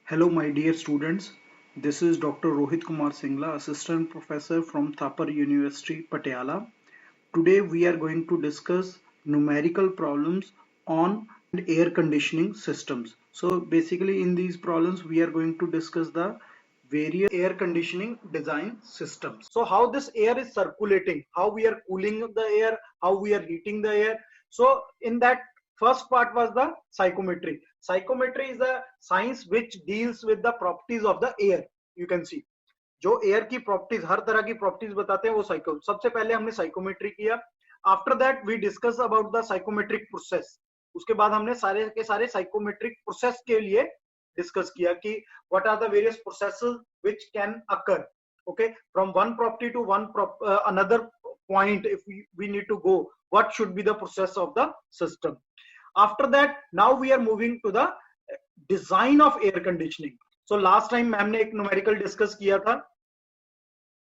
Hello, my dear students. This is Dr. Rohit Kumar Singla, Assistant Professor from Thapar University, Patiala. Today, we are going to discuss numerical problems on air conditioning systems. So, basically, in these problems, we are going to discuss the various air conditioning design systems. So, how this air is circulating, how we are cooling the air, how we are heating the air. So, in that first part was the psychometry. Psychometry is a science which deals with the properties of the air. You can see जो air की properties हर तरह की properties बताते हैं वो psycho सबसे पहले हमने साइकोमेट्री किया. After that we discuss about the psychometric process. उसके बाद हमने सारे के सारे साइकोमेट्रिक प्रोसेस के लिए डिस्कस किया कि what are the various processes which can occur. Okay, from one property to one another point if we need to go, what should be the process of the system. After that, now we are moving to the design of air conditioning. So last time ma'am ने एक numerical discuss किया था.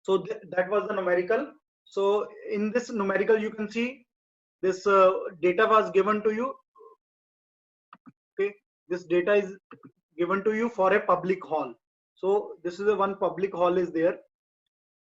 So that was the numerical. So in this numerical you can see this data was given to you. Okay, this data is given to you for a public hall. So this is the one public hall is there.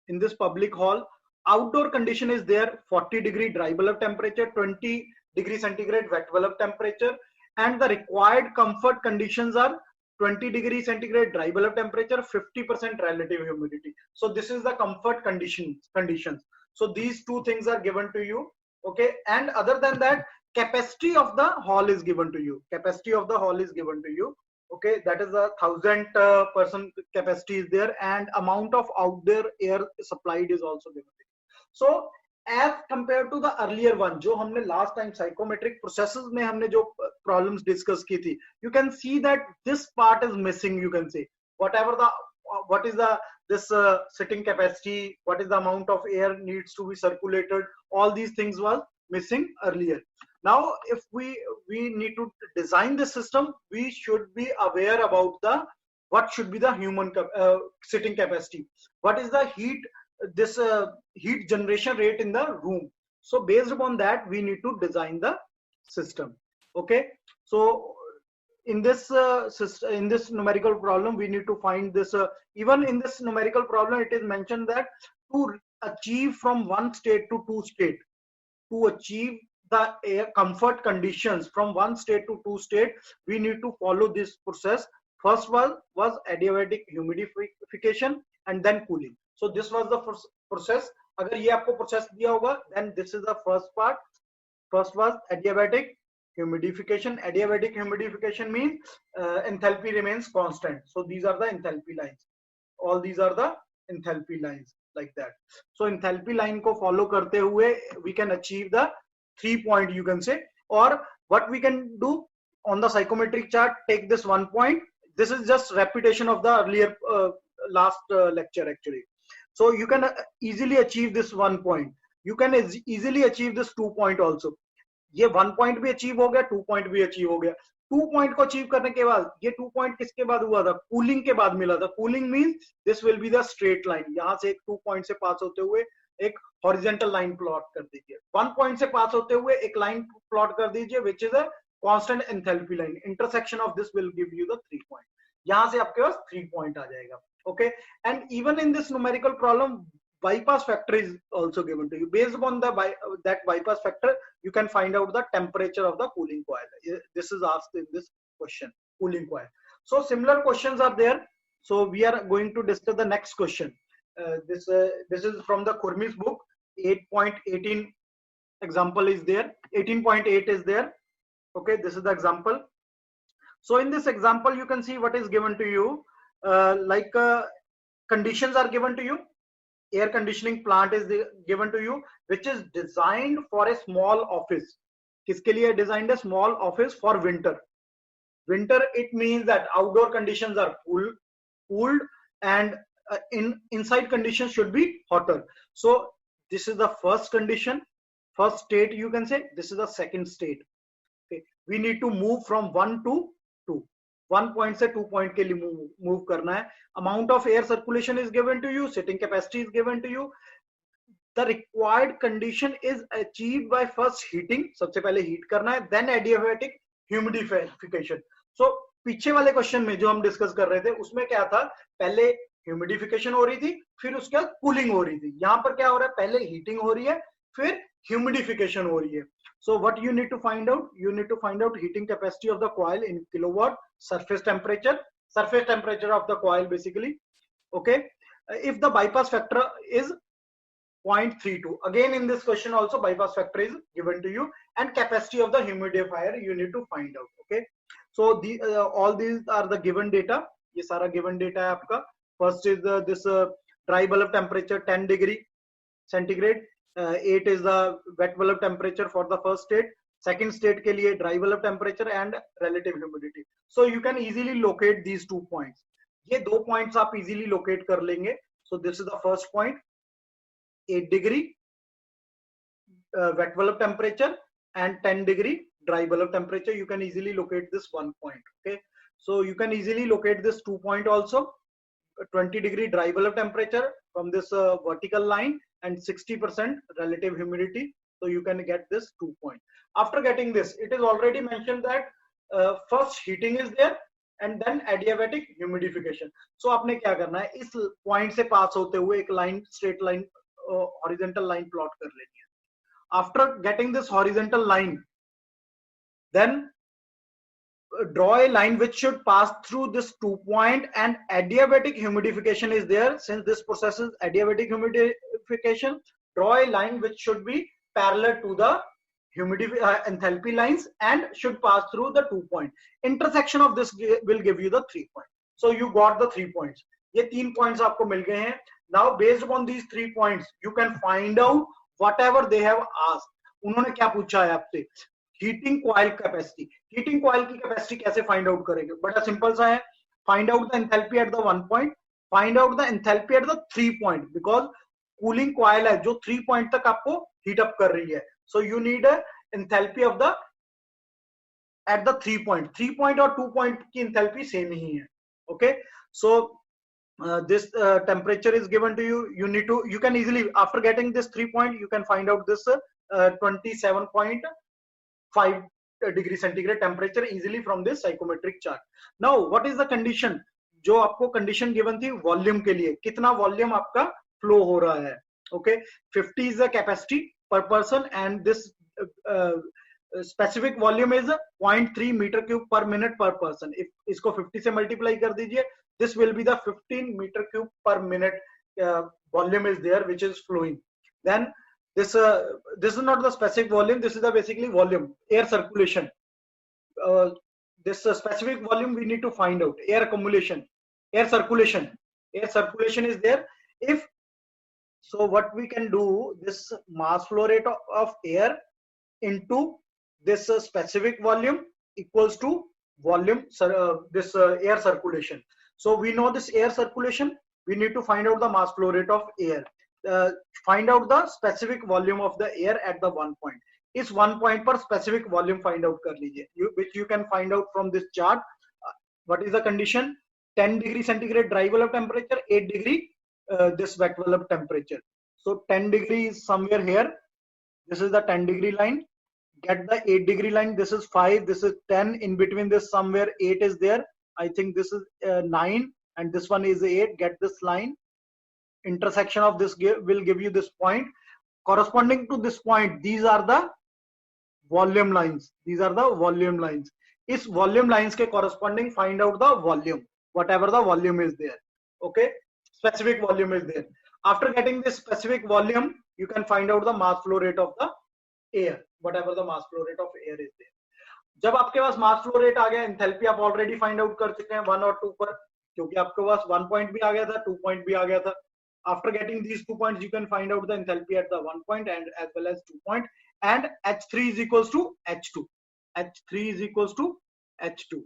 In this public hall, outdoor condition is there: 40-degree dry bulb temperature, 20-degree centigrade wet bulb temperature, and the required comfort conditions are 20-degree centigrade dry bulb temperature, 50% relative humidity. So this is the comfort conditions. So these two things are given to you. Okay, and other than that, capacity of the hall is given to you. Capacity of the hall is given to you. Okay, that is a 1000 person capacity is there, and amount of outdoor air supplied is also given. So as compared to the earlier one, जो हमने last time psychometric processes में हमने जो problems discuss की थी, you can see that this part is missing. You can say whatever the what is the this sitting capacity, what is the amount of air needs to be circulated, all these things was missing earlier. Now if we need to design the system, we should be aware about the what should be the human sitting capacity, what is the heat this heat generation rate in the room. So based upon that we need to design the system. Okay, so in this in this numerical problem we need to find this even in this numerical problem it is mentioned that to achieve from one state to two state, to achieve the air comfort conditions from one state to two state, we need to follow this process. First was adiabatic humidification and then cooling. So this was the first process. अगर ये आपको process दिया होगा, then this is the first part. First was adiabatic humidification. Adiabatic humidification means enthalpy remains constant. So these are the enthalpy lines. All these are the enthalpy lines like that. So enthalpy line को follow करते हुए we can achieve the 3 point, you can say. Or what we can do on the psychometric chart, take this 1 point. This is just repetition of the earlier last lecture actually. So you can easily achieve this 1 point. You can easily achieve this 2 point also. ये 1 point भी achieve हो गया, 2 point भी achieve हो गया. 2 point को achieve करने के बाद ये 2 point किसके बाद हुआ था? Cooling के बाद मिला था. Cooling means this will be the straight line. यहाँ से एक 2 point से पास होते हुए एक horizontal line plot कर दीजिए. 1 point से पास होते हुए एक line plot कर दीजिए which is a constant enthalpy line. Intersection of this will give you the 3 point. यहाँ से आपके पास 3 point आ जाएगा. Okay, and even in this numerical problem bypass factor is also given to you. Based upon the that bypass factor you can find out the temperature of the cooling coil. This is asked in this question, cooling coil. So similar questions are there. So we are going to discuss the next question. This is from the Khurmi's book. 8.18 example is there. 18.8 is there. Okay, this is the example. So in this example you can see what is given to you. Conditions are given to you. Air conditioning plant is given to you, which is designed for a small office. किसके लिए designed a small office for winter? Winter it means that outdoor conditions are cooled and inside conditions should be hotter. So this is the first condition, first state you can say. This is the second state. Okay, we need to move from 1 to 2. 1 point से 2 point के लिए move करना है. Amount of air circulation is given to you. Sitting capacity is given to you. The required condition is achieved by first heating. सबसे पहले heat करना है. Then adiabatic humidification. So पीछे वाले क्वेश्चन में जो हम डिस्कस कर रहे थे उसमें क्या था, पहले ह्यूमिडिफिकेशन हो रही थी, फिर उसके बाद कूलिंग हो रही थी। यहाँ पर क्या हो रहा है, पहले हीटिंग हो रही है, फिर ह्यूमिडिफिकेशन हो रही है। So what you need to find out, you need to find out heating capacity of the coil in kilowatt, surface temperature of the coil basically. Okay, if the bypass factor is 0.32, again in this question also bypass factor is given to you, and capacity of the humidifier you need to find out. Okay, so the all these are the given data, ये सारा given data है आपका. First is this dry bulb temperature 10 degree centigrade, 8 is the wet bulb temperature for the first state, second state के लिए dry bulb temperature and relative humidity. So you can easily locate these 2 points. ये 2 points आप easily locate कर लेंगे. So this is the first point, 8 degree wet bulb temperature and 10 degree dry bulb temperature. You can easily locate this 1 point. Okay, so you can easily locate this 2 point also, 20 degree dry bulb temperature from this vertical line and 60% relative humidity. So you can get this 2 point. After getting this, it is already mentioned that first heating is there and then adiabatic humidification. So आपने क्या करना है, इस point से pass होते हुए एक line, straight line, horizontal line plot कर लेनी है. After getting this horizontal line, then draw a line which should pass through this 2 point, and adiabatic humidification is there. Since this process is adiabatic humidification, draw a line which should be parallel to the enthalpy lines and should pass through the 2 point. Intersection of this will give you the 3 point. So you got the 3 points. ये 3 points आपको मिल गए हैं. Now based upon these 3 points, you can find out whatever they have asked. उन्होंने क्या पूछा है आपसे, heating coil capacity. Heating coil की कैपेसिटी कैसे फाइंड आउट करेंगे, बड़ा सिंपल सा है. Find out the enthalpy at the 1 point, find out the enthalpy at the 3 point, because cooling coil है जो 3 पॉइंट तक आपको हीट अप कर रही है. So you need enthalpy of the at the 3 point. 3 point और 2 पॉइंट की enthalpy same ही है. Okay, so this temperature is given to you. You can easily, after getting this 3 point, you can find out this 27.5 degree centigrade temperature easily from this psychometric chart. Now what is the condition, जो आपको condition given थी volume के लिए, कितना volume आपका flow हो रहा है. Okay, 50 is the capacity per person and this specific volume is 0.3 meter cube per minute per person. if इसको 50 से multiply कर दीजिए, this will be the 15 meter cube per minute volume is there which is flowing. Then this is not the specific volume, this is the basically volume, air circulation. This specific volume we need to find out. Air accumulation, air circulation is there. If so, what we can do, this mass flow rate of air into this specific volume equals to volume this air circulation. So we know this air circulation, we need to find out the mass flow rate of air. Find out the specific volume of the air at the 1 point. इस 1 point पर specific volume find out कर लीजिए, which you can find out from this chart. What is the condition? 10 degree centigrade dry bulb temperature, 8 degree this wet bulb temperature. So 10 degree is somewhere here. This is the 10 degree line. Get the 8 degree line. This is 5. This is 10. In between this somewhere 8 is there. I think this is 9 and this one is 8. Get this line. Intersection of this will give you this point. Corresponding to this point, these are the volume lines. These are the volume lines. इस volume lines के corresponding find out the volume, whatever the volume is there. Okay, specific volume is there. After getting this specific volume, you can find out the mass flow rate of the air, whatever the mass flow rate of air is there. जब आपके पास mass flow rate आ गया, enthalpy आप already find out कर चुके हैं 1 और 2 पर, क्योंकि आपके पास 1 पॉइंट भी आ गया था, 2 पॉइंट भी आ गया था. After getting these 2 points, you can find out the enthalpy at the 1 point and as well as 2 point, and H3 is equals to H2. H3 is equals to H2.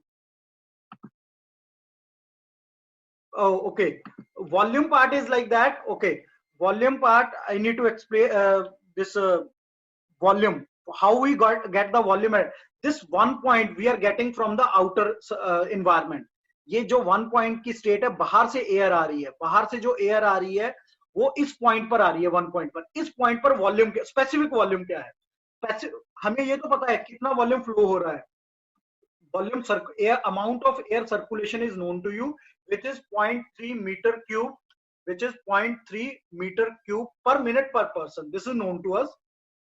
Oh, okay. Volume part is like that. Okay, volume part I need to explain this volume. How we get the volume at this 1 point we are getting from the outer environment. ये जो 1 point की state है, बाहर से air आ रही है, बाहर से जो एयर आ रही है वो इस पॉइंट पर आ रही है 1 पॉइंट पर. इस पॉइंट पर वॉल्यूम, स्पेसिफिक वॉल्यूम क्या है, हमें ये तो पता है कितना वॉल्यूम फ्लो हो रहा है. air amount of air circulation is known to you, which is 0.3 meter cube, which is 0.3 meter cube per minute per person. This is known to us.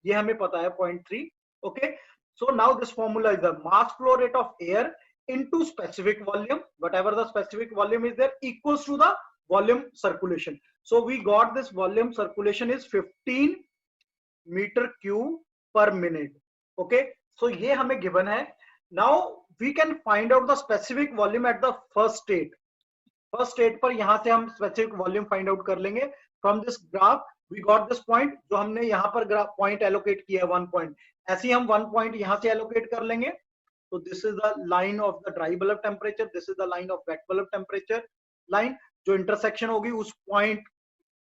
ये हमें पता है 0.3. Okay. So now this formula is the mass flow rate of air into specific volume. Whatever the specific volume is there equals to the volume circulation. So we got this volume circulation is 15 meter cube per minute. Okay. So ये हमें given है. Now we can find out the specific volume at the first state. First state पर यहां से हम specific volume find out कर लेंगे from this graph. We got this point, जो हमने यहाँ पर पॉइंट एलोकेट किया है 1 पॉइंट, ऐसे ही हम 1 पॉइंट यहां से एलोकेट कर लेंगे. तो this is the line of the dry bulb temperature, this is the line of wet bulb temperature line. जो इंटरसेक्शन होगी उस पॉइंट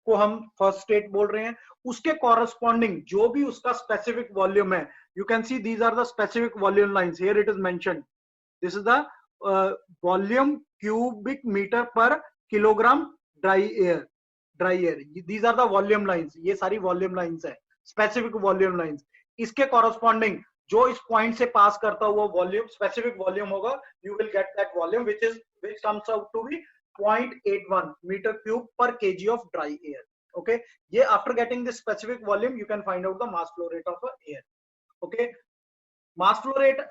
को हम फर्स्ट स्टेट बोल रहे हैं. उसके कॉरेस्पॉन्डिंग जो भी उसका स्पेसिफिक वॉल्यूम है, you can see these are the specific volume lines. Here it is mentioned. This is the volume cubic meter per kilogram dry air. These are the volume lines. ये सारी volume lines है, specific volume lines. इसके corresponding जो इस point से pass करता हुआ volume, specific volume होगा, you will get that volume which comes out to be 0.81 meter cube per kg of dry air. Okay. ये after getting this specific volume, you can find out the mass flow rate of air. Okay. Mass flow rate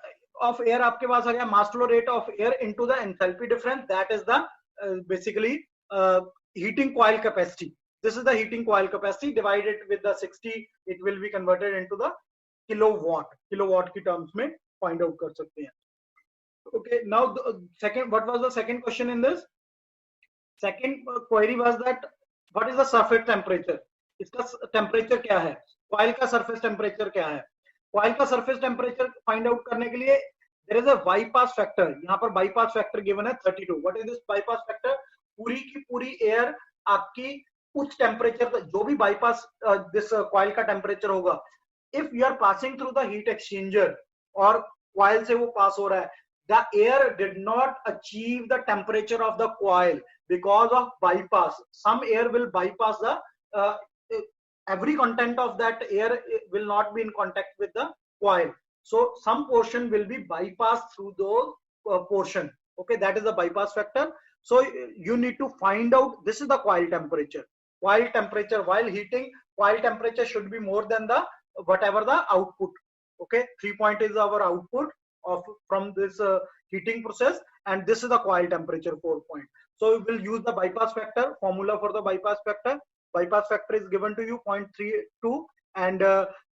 of air आपके पास आ गया. mass flow rate of air into the enthalpy difference, that is the basically heating coil capacity. This is the heating coil capacity divided with the 60, it will be converted into the kilowatt की terms में find out कर सकते हैं. Okay, now the second, what was the second question in this? Second query was that what is the surface temperature? इसका temperature क्या है? coil का surface temperature क्या है? कॉइल का सरफेस टेम्परेचर फाइंड आउट करने के लिए there is a bypass factor. यहाँ पर बाईपास फैक्टर गिवन है 32. What is this bypass factor? पूरी की पूरी एयर आपकी उच्च टेम्परेचर, जो भी बाईपास दिस कॉइल का टेम्परेचर होगा, if you are passing through the heat exchanger और कॉइल से वो पास हो रहा है, the air did not achieve the temperature of the coil because of bypass. Some air will bypass the every content of that air will not be in contact with the coil, so some portion will be bypassed through those portion. Okay, that is the bypass factor. So you need to find out, this is the coil temperature. Coil temperature while heating, coil temperature should be more than the whatever the output. Okay, 3 point is our output of from this heating process, and this is the coil temperature 4 point. So we will use the bypass factor formula for the bypass factor. Bypass factor is given to you 0.32 and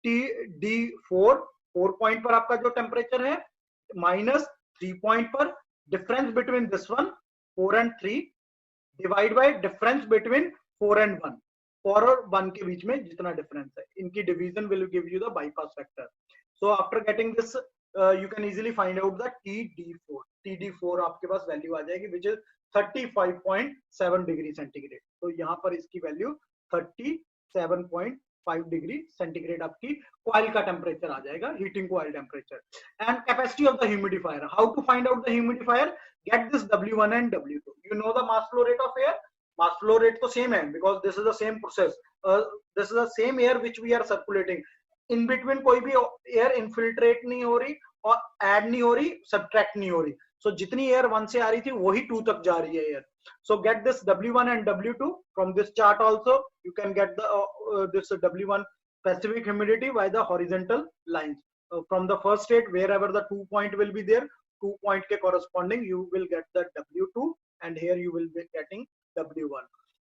TD4 4 point पर आपका जो temperature है minus 3 point पर difference between this one 4 and 3 divide by difference between 4 and 1. 4 और 1 के बीच में जितना difference है, इनकी division will give you the bypass factor. So after getting this you can easily find out the TD4. TD4 आपके पास value आ जाएगी which is 35.7 degree centigrade. तो यहाँ पर इसकी वैल्यू 37.5 डिग्री सेंटीग्रेड आपकी कॉइल का टेम्परेचर आ जाएगा, heating coil temperature. And capacity of the humidifier, how to find out the humidifier? Get this W1 and W2. You know the mass flow rate of air. Mass flow rate तो same है because this is the same process, this is the same air which we are circulating. In between कोई भी air infiltrate नहीं हो रही और add नहीं हो रही, सब्ट्रैक्ट नहीं हो रही. So जितनी एयर 1 से आ रही थी वही 2 तक जा रही है air. So get this W1 and W2 from this chart also. You can get the this W1 specific humidity by the horizontal lines. From the first state, wherever the 2 point will be there, 2 point के corresponding you will get the W2, and here you will be getting W1.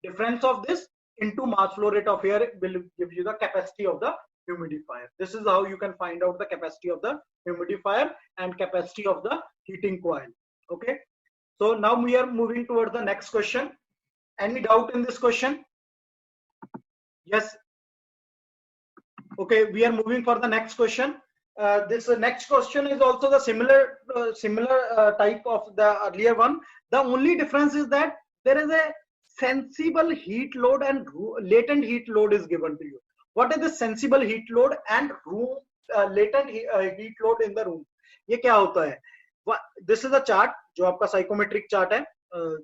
Difference of this into mass flow rate of air will give you the capacity of the humidifier. This is how you can find out the capacity of the humidifier and capacity of the heating coil. Okay, so now we are moving towards the next question. Any doubt in this question? Yes. Okay, we are moving for the next question. This next question is also the similar type of the earlier one. The only difference is that there is a sensible heat load and latent heat load is given to you. What is the sensible heat load and latent heat load in the room? ये क्या होता है? This is a chart जो आपका psychometric chart है.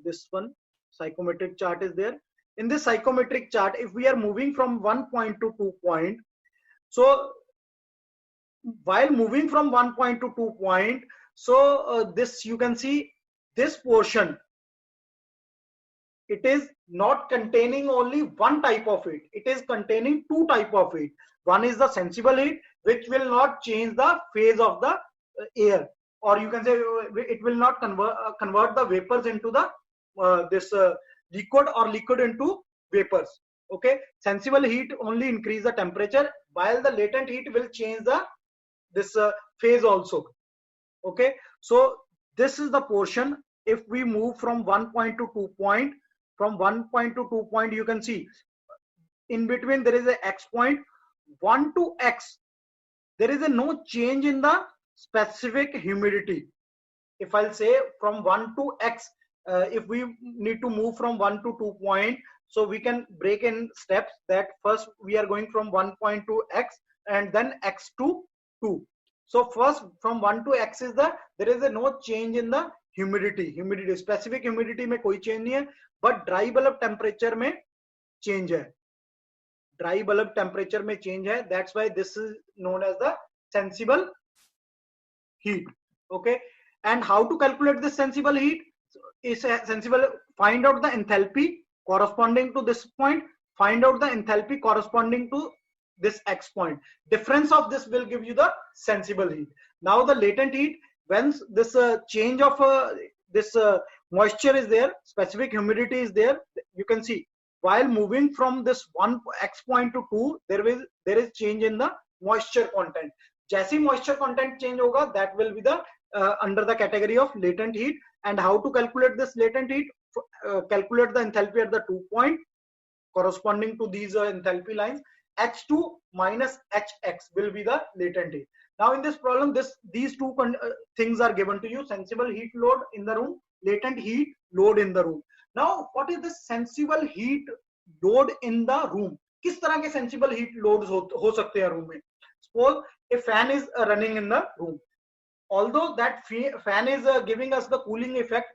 This one psychometric chart is there. In this psychometric chart, if we are moving from 1 point to 2 point, so while moving from 1 point to 2 point, So this, you can see this portion, it is not containing only one type of heat, it is containing two type of heat. One is the sensible heat, which will not change the phase of the air, or you can say it will not convert the vapors into the this liquid, or liquid into vapors. Okay, sensible heat only increase the temperature, while the latent heat will change the this phase also. Okay, so this is the portion. If we move from 1 point to 2 point, from 1 point to 2 point, you can see in between there is a x point. 1 to x, there is a no change in the specific humidity. If I'll say from 1 to x, if we need to move from 1 to 2 point, so we can break in steps, that first we are going from 1 point to x, and then x to 2. So first from 1 to x is the, there is a no change in the humidity specific humidity में कोई change नहीं है, but dry bulb temperature में change है, dry bulb temperature में change है. That's why this is known as the sensible heat. Okay, and how to calculate this sensible heat? Is sensible, find out the enthalpy corresponding to this point, find out the enthalpy corresponding to this x point. Difference of this will give you the sensible heat. Now the latent heat, when this change of this moisture is there, specific humidity is there, you can see while moving from this one x point to 2, there is change in the moisture content. जैसी moisture content change होगा, that will be the under the category of latent heat. And how to calculate this latent heat? Calculate the enthalpy at the 2 point corresponding to these enthalpy lines. H2 minus Hx will be the latent heat. Now in this problem, these two things are given to you: sensible heat load in the room, latent heat load in the room. Now what is the sensible heat load in the room? किस तरह के sensible heat loads हो सकते हैं room में? Suppose a fan is running in the room. Although that fan is giving us the cooling effect,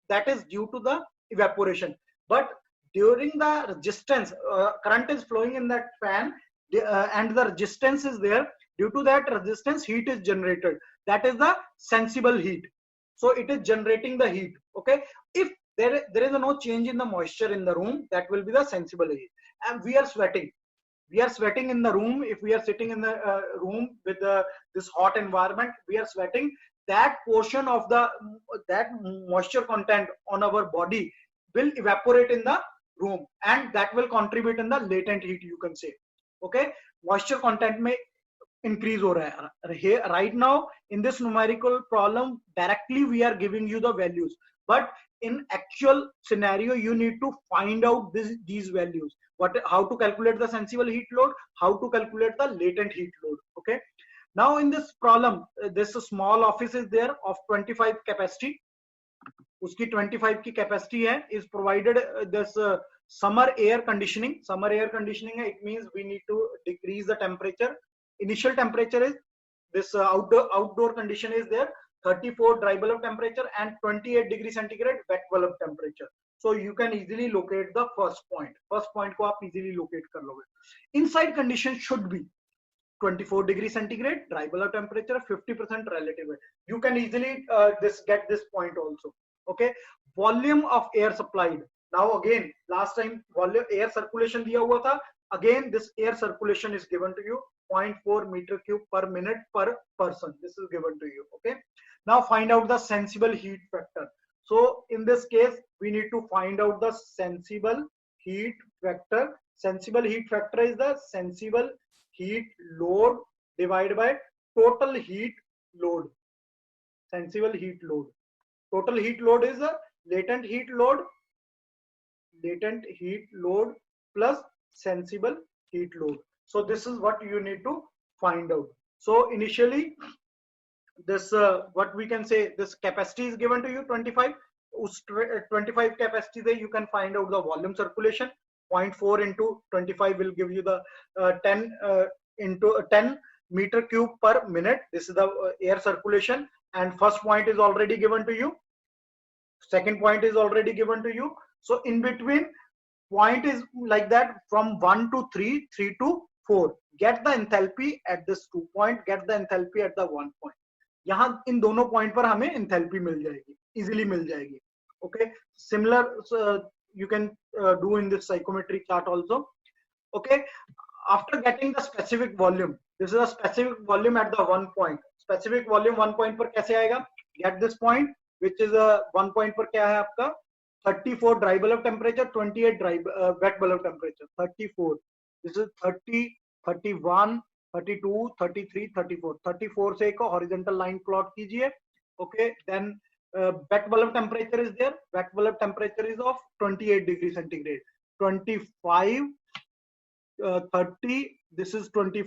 that is due to the evaporation. But during the resistance, current is flowing in that fan, and the resistance is there. Due to that resistance, heat is generated. That is the sensible heat. So it is generating the heat. Okay. If there is no change in the moisture in the room, that will be the sensible heat. And we are sweating. We are sweating in the room. If we are sitting in the room with this hot environment, we are sweating. That portion of that moisture content on our body will evaporate in the room, and that will contribute in the latent heat, you can say. Okay, moisture content may increase हो रहा है. Here right now in this numerical problem, directly we are giving you the values, but in actual scenario you need to find out these values. How to calculate the sensible heat load, how to calculate the latent heat load. Okay, now in this problem, this small office is there of 25 capacity. उसकी 25 की capacity है, is provided this summer air conditioning. Summer air conditioning है, it means we need to decrease the temperature. Initial temperature is this outdoor condition is there, 34 dry bulb temperature and 28 degree centigrade wet bulb temperature. So you can easily locate the first point. First point को आप easily locate कर लोगे. Inside condition should be 24 degree centigrade, dry bulb temperature, 50% relative. You can easily get this point also. Okay, volume of air supplied. Now again, last time volume air circulation दिया हुआ था. Again, this air circulation is given to you, 0.4 meter cube per minute per person. This is given to you. Okay. Now find out the sensible heat factor. So in this case, we need to find out the sensible heat factor. Sensible heat factor is the sensible heat load divided by total heat load. Sensible heat load. Total heat load is a latent heat load. Latent heat load plus sensible heat load. So this is what you need to find out. So initially this what we can say, this capacity is given to you 25. 25 capacity there you can find out the volume circulation. 0.4 into 25 will give you the 10 into 10 meter cube per minute. This is the air circulation, and first point is already given to you. Second point is already given to you. So in between point is like that, from 1 to 3, 3 to 4. Get the enthalpy at this 2 point, get the enthalpy at the 1 point. यहाँ इन दोनों point पर हमें enthalpy मिल जाएगी, easily मिल जाएगी. Okay, similar you can do in this psychometric chart also. Okay, after getting the specific volume, this is a specific volume at the one point. Specific volume one point पर कैसे आएगा? Get this point, which is a one point पर क्या है आपका? 34 dry bulb temperature, 28 dry wet bulb temperature. 34. This is 30, 31, 32, 33, 34. 34 से एक horizontal line plot कीजिए. Okay, then wet bulb temperature is there. Wet bulb temperature is of 28 degrees centigrade. 25, 30. This is 20,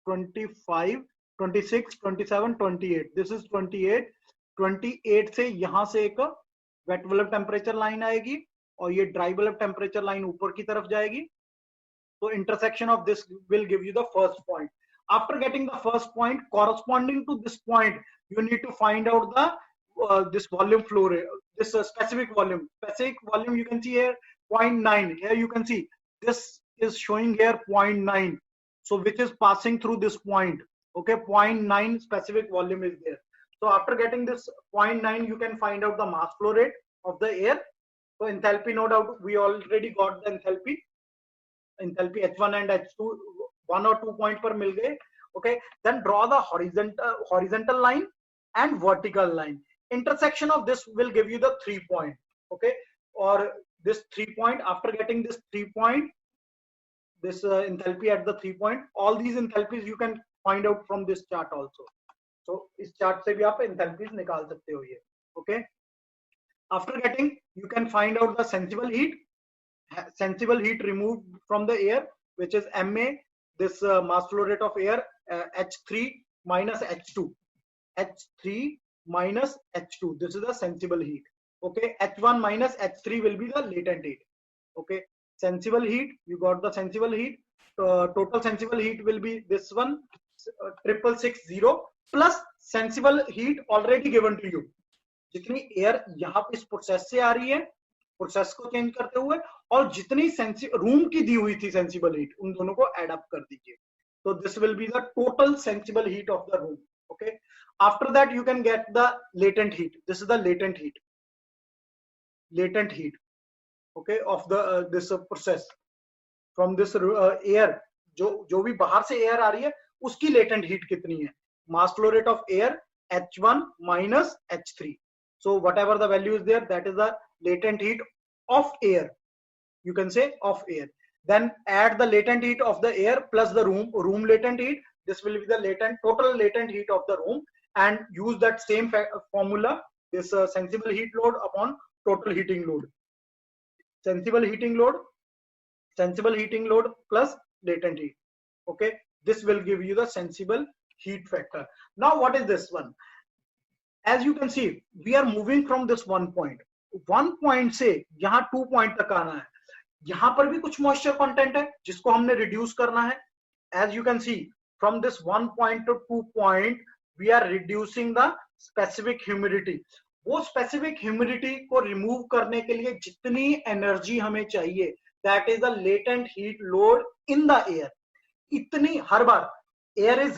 25, 26, 27, 28. This is 28. 28 से यहाँ से एक वेट बल्ब टेम्परेचर लाइन आएगी और ये ड्राई बल्ब टेम्परेचर लाइन ऊपर की तरफ जाएगी. तो intersection of this will give you the first point. After getting the first point, corresponding to this point, you need to find out the this volume flow rate, this specific volume. Specific volume you can see here 0.9. Here you can see this is showing here 0.9. So which is passing through this point. Okay, 0.9 specific volume is there. So after getting this 0.9, you can find out the mass flow rate of the air. So enthalpy, no doubt, we already got the enthalpy. Enthalpy H1 and H2 1 or 2 point per mil gaye. Okay, then draw the horizontal line and vertical line. Intersection of this will give you the 3 point. Okay, or this 3 point, after getting this 3 point, this enthalpy at the 3 point, all these enthalpies you can find out from this chart also. So इस chart से भी आप enthalpies निकाल सकते हो ये. Okay, after getting, you can find out the sensible heat. Sensible heat removed from the air, which is Ma, this mass flow rate of air, H3 minus H2. H3 minus H2. This is the sensible heat. Okay, H1 minus H3 will be the latent heat. Okay, sensible heat, you got the sensible heat. Total sensible heat will be this one, 6660 plus sensible heat already given to you. जितनी air यहाँ पे इस process से आ रही है, process को change करते हुए, और जितनी रूम की दी हुई थी सेंसिबल हीट, उन दोनों को एड अप कर दीजिए. तो this will be the total sensible heat of the room. Okay, after that you can get the latent heat. This is the latent heat. Okay, of the this process from this air. जो भी बाहर से air आ रही है उसकी latent heat कितनी है? Mass flow rate of air H1 minus H3. So whatever the value is there, that is the latent heat of air. You can say of air. Then add the latent heat of the air plus the room latent heat. This will be the total latent heat of the room, and use that same formula, this sensible heat load upon total heating load. Sensible heating load plus latent heat. Okay, this will give you the sensible heat factor. Now what is this one? As you can see, we are moving from this one point से यहाँ 2 point तक आना है. यहाँ पर भी कुछ moisture content है जिसको हमने reduce करना है. As you can see, from this 1 point to 2 point, we are reducing the specific humidity. वो specific humidity को remove करने के लिए जितनी energy हमें चाहिए, that is the latent heat load in the air. इतनी हर बार air is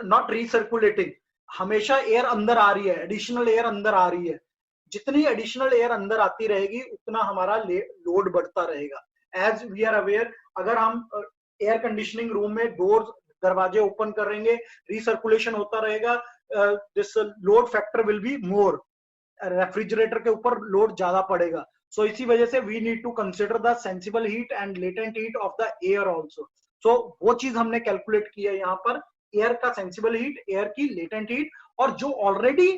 not recirculating. हमेशा एयर अंदर आ रही है, एडिशनल एयर अंदर आ रही है. जितनी एडिशनल एयर अंदर आती रहेगी उतना हमारा लोड बढ़ता रहेगा. एज वी आर अवेयर, अगर हम एयर कंडीशनिंग रूम में डोर्स दरवाजे ओपन करेंगे, रिसर्कुलेशन होता रहेगा, this load factor will be more. Refrigerator के ऊपर लोड ज्यादा पड़ेगा. सो इसी वजह से we need to consider the sensible heat and latent heat of the air also. So वो चीज हमने कैलकुलेट की है यहाँ पर. एयर का सेंसिबल हीट, एयर की लेटेंट हीट, और जो ऑलरेडी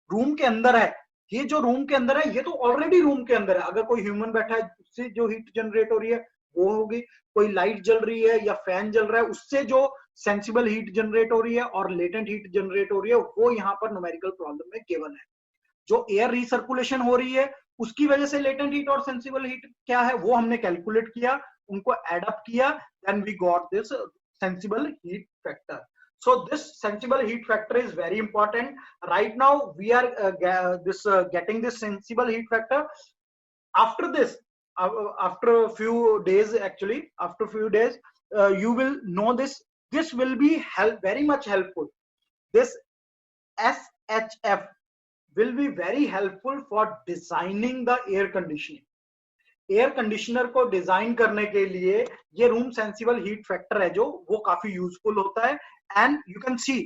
रूम के अंदर है, ये जो रूम के अंदर है ये तो ऑलरेडी रूम के अंदर है. अगर कोई ह्यूमन बैठा है उससे जो हीट जनरेट हो रही है वो होगी, कोई लाइट जल रही है या फैन जल रहा है उससे जो सेंसिबल हीट जनरेट हो रही है और लेटेंट हीट जनरेट हो रही है, वो यहाँ पर न्यूमेरिकल प्रॉब्लम में गिवन है. जो एयर रिसर्कुलेशन हो रही है उसकी वजह से लेटेंट हीट और सेंसिबल हीट क्या है वो हमने कैलकुलेट किया, उनको एड अप किया, then we got this sensible heat factor. So this sensible heat factor is very important. Right now we are getting this sensible heat factor. After this, after a few days, actually, after few days, you will know this. This will be very much helpful. This SHF will be very helpful for designing the air conditioning. Air conditioner को design करने के लिए ये room sensible heat factor है जो वो काफी useful होता है. And you can C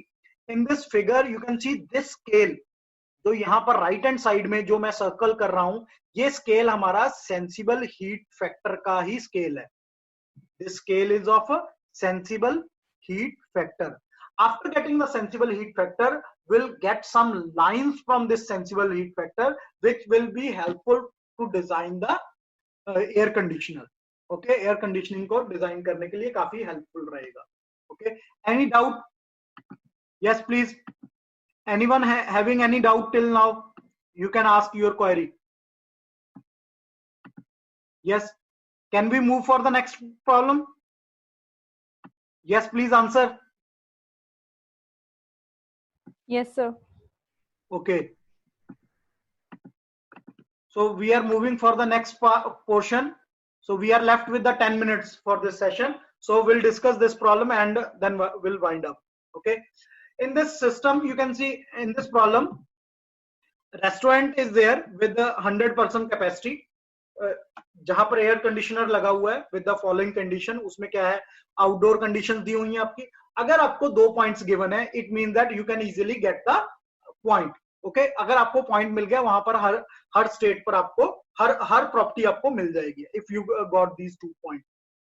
in this figure, you can see this scale जो यहाँ पर राइट हैंड साइड में जो मैं सर्कल कर रहा हूं, ये स्केल हमारा सेंसिबल हीट फैक्टर का ही स्केल है. This scale is of sensible heat factor. After getting the sensible heat factor, we'll get some lines from this sensible heat factor which will be helpful to design the air conditioner. Okay, air conditioning को design करने के लिए काफी helpful रहेगा. Okay, any doubt? Yes, please. Anyone having any doubt till now? You can ask your query. Yes. Can we move for the next problem? Yes, please answer. Yes, sir. Okay. So we are moving for the next portion. So we are left with the 10 minutes for this session. So we'll discuss this problem and then we'll wind up. Okay. In this system, you can see in this problem, restaurant is there with the 100% capacity. जहां पर air conditioner लगा हुआ है with the following condition. उसमें क्या है, outdoor condition दी हुई है आपकी. अगर आपको 2 पॉइंट्स गिवन है, it mean that you can easily get the point. Okay, अगर आपको पॉइंट मिल गया वहां पर हर स्टेट पर आपको हर प्रॉपर्टी आपको मिल जाएगी. If you got these 2 point,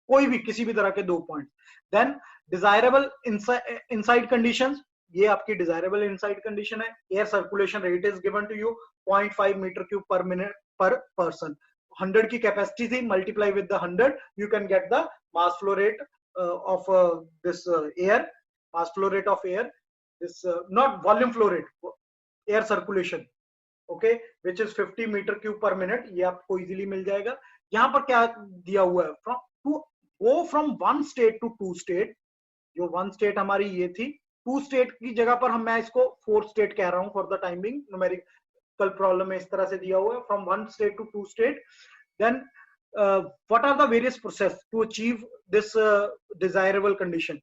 कोई भी किसी भी तरह के 2 point. Then desirable inside conditions, ये आपकी डिजायरेबल इनसाइड कंडीशन है. Air circulation rate is given to you 0.5 metre cube per minute per person. 100 की कैपेसिटी थी, multiply with the 100 you can get the mass flow rate of this air, mass flow rate of air, this not volume flow rate, air circulation, okay, which is 50 meter cube per minute. ये आपको easily मिल जाएगा. यहाँ पर क्या दिया हुआ है, from one state to 2 state. जो 1 state हमारी ये थी, 2 state की जगह पर मैं इसको 4 state कह रहा हूँ for the time being. Numerical problem में इस तरह से दिया हुआ है, from 1 state to 2 state. Then what are the various process to achieve this desirable condition?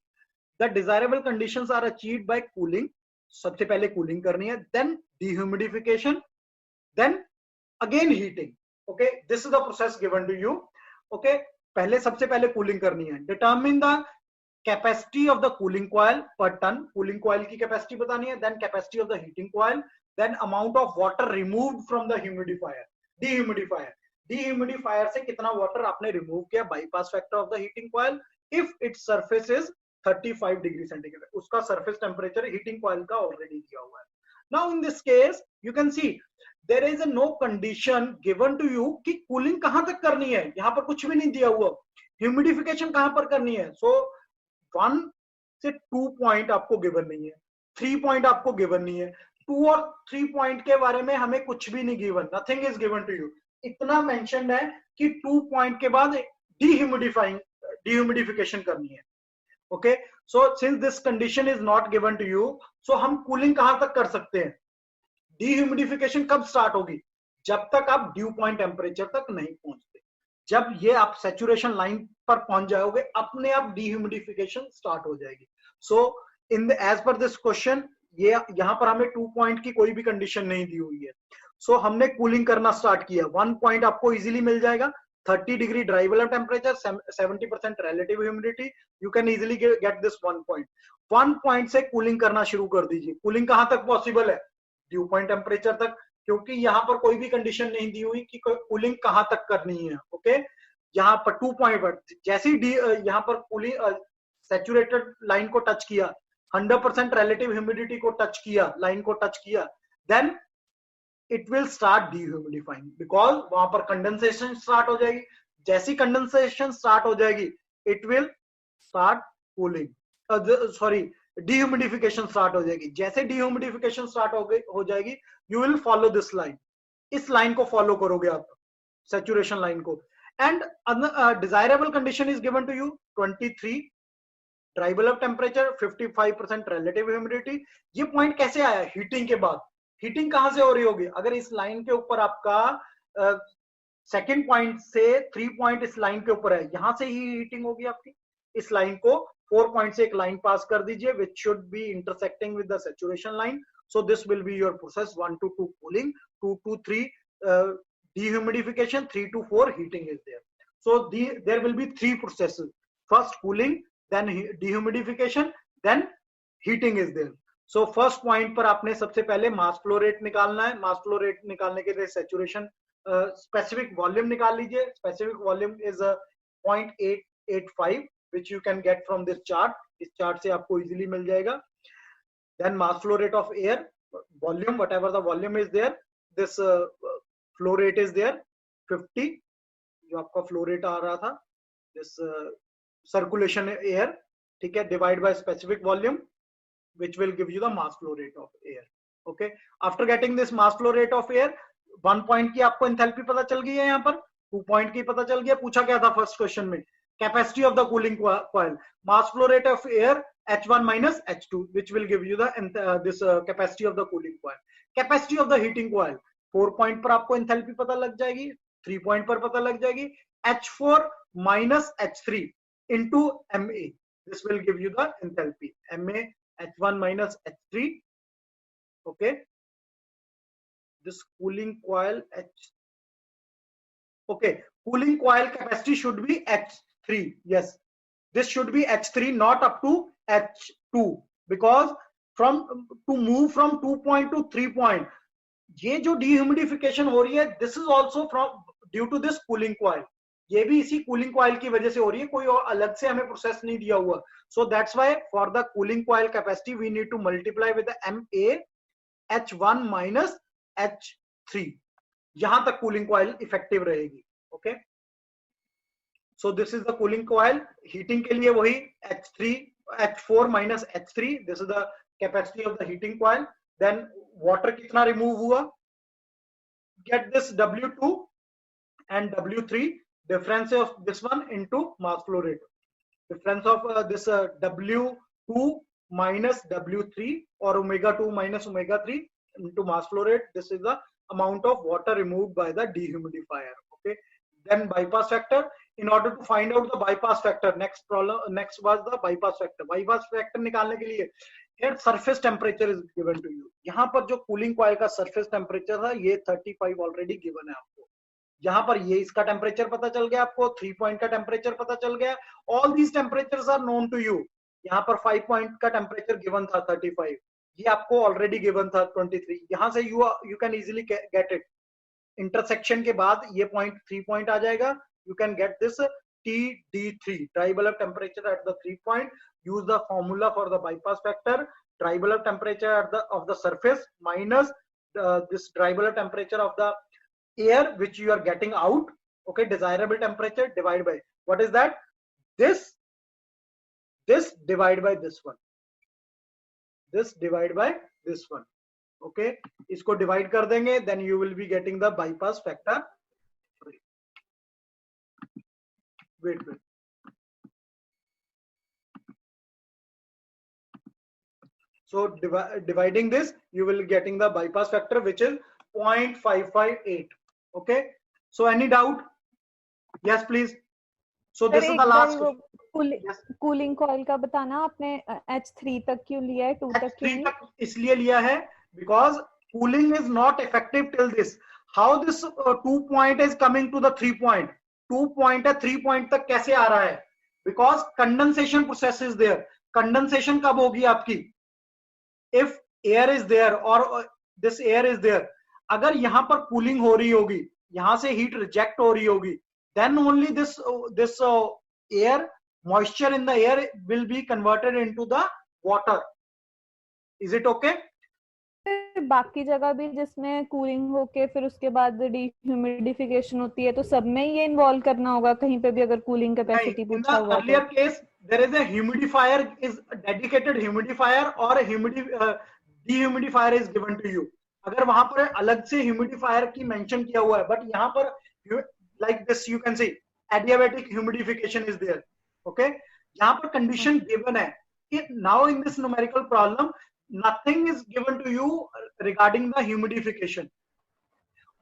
The desirable conditions are achieved by cooling. सबसे पहले cooling करनी है, then dehumidification, then again heating. Okay, this is the process given to you. Okay, पहले सबसे पहले cooling करनी है. Determine the capacity of the cooling coil per ton. Cooling coil की capacity बतानी है. Then capacity of the heating coil. Then amount of water removed from the humidifier. Dehumidifier. Dehumidifier से कितना वाटर आपने रिमूव किया, bypass factor of the heating coil. If it's surface is 35 degree centigrade, उसका surface temperature heating coil का already दिया हुआ है. Now in this case you can see there is no condition given to you कि cooling कहां तक करनी है. यहाँ पर कुछ भी नहीं दिया हुआ. ह्यूमिडिफिकेशन कहां पर करनी है. सो 1 से 2 पॉइंट आपको गिवन नहीं है, 3 पॉइंट आपको गिवन नहीं है. 2 और 3 पॉइंट के बारे में हमें कुछ भी नहीं given, nothing is given to you. इतना मेंशन है कि 2 पॉइंट के बाद डिह्यूमिडिफिकेशन करनी है. Okay, so since this condition is not given to you, so हम कूलिंग कहां तक कर सकते हैं. डिह्यूमिडिफिकेशन कब स्टार्ट होगी, जब तक आप ड्यू पॉइंट टेम्परेचर तक नहीं पहुंचते. जब ये आप सैचुरेशन लाइन पर पहुंच जाओगे, अपने आप डिह्यूमिडिफिकेशन स्टार्ट हो जाएगी. सो इन एज पर दिस क्वेश्चन, ये यहाँ पर हमें 2 पॉइंट की कोई भी कंडीशन नहीं दी हुई है. सो हमने कूलिंग करना स्टार्ट किया. 1 पॉइंट आपको इजीली मिल जाएगा, 30 degree dry temperature, 70% relative humidity. You can easily get this 1 point. 1 point से कूलिंग करना शुरू कर दीजिए. कूलिंग कहां तक पॉसिबल है, ड्यू पॉइंट टेम्परेचर तक, क्योंकि यहाँ पर कोई भी कंडीशन नहीं दी हुई कि कूलिंग कहां तक करनी है. ओके, यहाँ पर 2 पॉइंट पर जैसे ही यहाँ पर कूलिंग सैचुरेटेड लाइन को टच किया, 100% रिलेटिव ह्यूमिडिटी को टच किया, लाइन को टच किया, then it will start dehumidifying, because वहां पर कंडेंसेशन स्टार्ट हो जाएगी. जैसी कंडेंसेशन स्टार्ट हो जाएगी, it will start cooling, sorry dehumidification start हो जाएगी. जैसे डिह्यूमिडिफिकेशन स्टार्ट हो जाएगी, you will follow this line. इस लाइन को फॉलो करोगे आप, सैचुरेशन लाइन को. And desirable condition is given to you 23 dry bulb temperature, 55% relative humidity. ये पॉइंट कैसे आया, हीटिंग के बाद. हीटिंग कहां से हो रही होगी, अगर इस लाइन के ऊपर आपका सेकंड पॉइंट से 3 पॉइंट इस लाइन के ऊपर है, यहां से ही हीटिंग होगी आपकी. इस लाइन को 4 पॉइंट से एक लाइन पास कर दीजिए, which should be intersecting with the saturation line. So this will be your process. 1 to 2 cooling, 2 to 3 dehumidification, 3 to 4 heating is there. So there will be 3 processes. First cooling, then dehumidification, then heating is there. So first point पर आपने सबसे पहले मास flow rate निकालना है. मास flow rate निकालने के लिए saturation specific volume निकाल लीजिए. Specific volume is 0.885 which you can get from this chart. इस चार्ट से आपको इजीली मिल जाएगा. Then mass flow rate of air, volume, whatever the volume is there, this flow rate is there 50, जो आपका flow rate आ रहा था, this circulation air, ठीक है, divide by specific volume, which will give you the mass flow rate of air. Okay, after getting this mass flow rate of air, 1 point की आपको enthalpy पता चल गई है, यहाँ पर 2 point की पता चल गया. पूछा क्या था फर्स्ट क्वेश्चन में? Capacity of the cooling coil, mass flow rate of air H1 minus H2, which will give you the this capacity of the cooling coil. Capacity of the heating coil, 4 point पर आपको enthalpy पता लग जाएगी, 3 point पर पता लग जाएगी. H4 minus H3 into MA, this will give you the enthalpy. MA H1 minus H3. Okay, this cooling coil okay, cooling coil capacity should be H3. Yes, this should be H3, not up to H2, because to move from 2 point to 3 point, ये जो dehumidification हो रही है, this is also from due to this cooling coil. ये भी इसी cooling coil की वजह से हो रही है, कोई और अलग से हमें process नहीं दिया हुआ. So that's why for the cooling coil capacity we need to multiply with the MA H1 minus H3. यहाँ तक cooling coil effective रहेगी. Okay, so this is the cooling coil. Heating के लिए वही H4 minus H3. This is the capacity of the heating coil. Then water कितना remove हुआ? Get this W2 and W3, difference of this one into mass flow rate. Difference of this W2 minus W3 or omega 2 minus omega 3 into mass flow rate. This is the amount of water removed by the dehumidifier. Okay, then bypass factor. In order to find out the bypass factor, next was the bypass factor. Bypass factor निकालने के लिए here surface temperature is given to you. यहाँ पर जो cooling coil का surface temperature था, ये 35 already given है आपको. यहाँ पर ये इसका टेम्परेचर पता चल गया आपको, 3 पॉइंट का टेम्परेचर पता चल गया. All these temperatures are known to you. यहाँ पर 5 पॉइंट का टेम्परेचर गिवन था 35, ये आपको ऑलरेडी गिवन था 23. यहाँ से you can easily get it. Intersection के बाद ये पॉइंट 3 पॉइंट आ जाएगा. You can get this TD3, dry bulb temperature at the 3 point. Use the formula for the bypass factor. Dry bulb temperature at of the surface minus this dry bulb temperature of the air which you are getting out. Okay, desirable temperature divided by what is that? This divided by this one. This divided by this one. Okay, इसको divide कर देंगे, then you will be getting the bypass factor. Wait. So dividing this, you will getting the bypass factor which is 0.558. Okay. So any doubt? Yes, please. So this is the last. Cooling coil का बताना आपने H3 तक क्यों लिया है, 2 तक क्यों नहीं? इसलिए लिया है because cooling is not effective till this. How this 2 point is coming to the 3 point? 2 point है 3 point तक कैसे आ रहा है? Because condensation process is there. Condensation कब होगी आपकी? If air is there or this air is there. अगर यहाँ पर cooling हो रही होगी, यहाँ से heat reject हो रही होगी, then only this air, moisture in the air will be converted into the water. Is it okay? बाकी जगह भी जिसमें कूलिंग होके फिर उसके बाद डिह्यूमिडिफिकेशन होती है, तो सब में ये इन्वॉल्व करना होगा कहीं पे भी अगर कूलिंग कैपेसिटी पूछा हुआ है. Earlier case there is a humidifier, is dedicated humidifier or a dehumidifier is given to you. अगर वहां पर अलग से humidifier की मेंशन किया हुआ है, बट यहाँ पर like this you can see adiabatic humidification is there. Okay, यहाँ पर condition given है. Now in this numerical problem nothing is given to you regarding the humidification.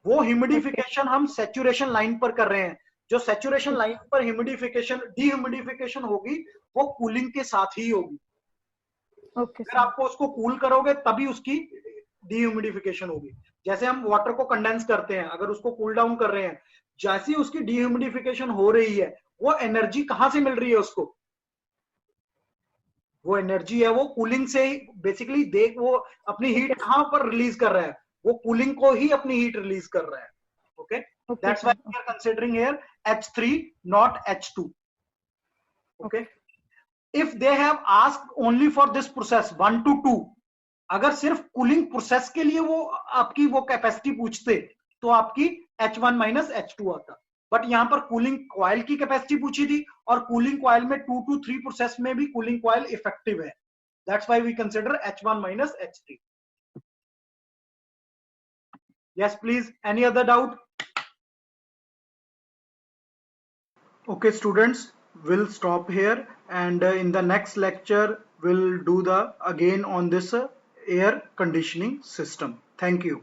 वो humidification हम saturation line पर कर रहे हैं. जो saturation line पर humidification dehumidification होगी वो cooling के साथ ही होगी. Okay, अगर आपको उसको cool करोगे तभी उसकी डीह्यूमिडिफिकेशन होगी। जैसे हम वाटर को कंडेंस करते हैं, अगर उसको कूल डाउन कर रहे हैं, जैसे ही उसकी डीह्यूमिडिफिकेशन हो रही है, वो एनर्जी कहां से मिल रही है उसको? वो एनर्जी है वो कूलिंग से ही बेसिकली, देख वो अपनी हीट कहां पर रिलीज कर रहा है? वो कूलिंग को ही अपनी हीट रिलीज कर रहा है। Okay, that's why we are considering here H3 not H2। Okay, if they have asked only for this process 1 to 2, अगर सिर्फ कूलिंग प्रोसेस के लिए वो आपकी वो कैपेसिटी पूछते तो आपकी H1 माइनस H2 आता। बट यहां पर कूलिंग कॉइल की कैपेसिटी पूछी थी, और कूलिंग कॉइल में 2 to 3 प्रोसेस में भी कूलिंग कॉइल इफेक्टिव है। That's why we consider H1 minus H3। Yes please, any other doubt? Okay students, we'll stop here, and in the next lecture we'll do the again on this air conditioning system. Thank you.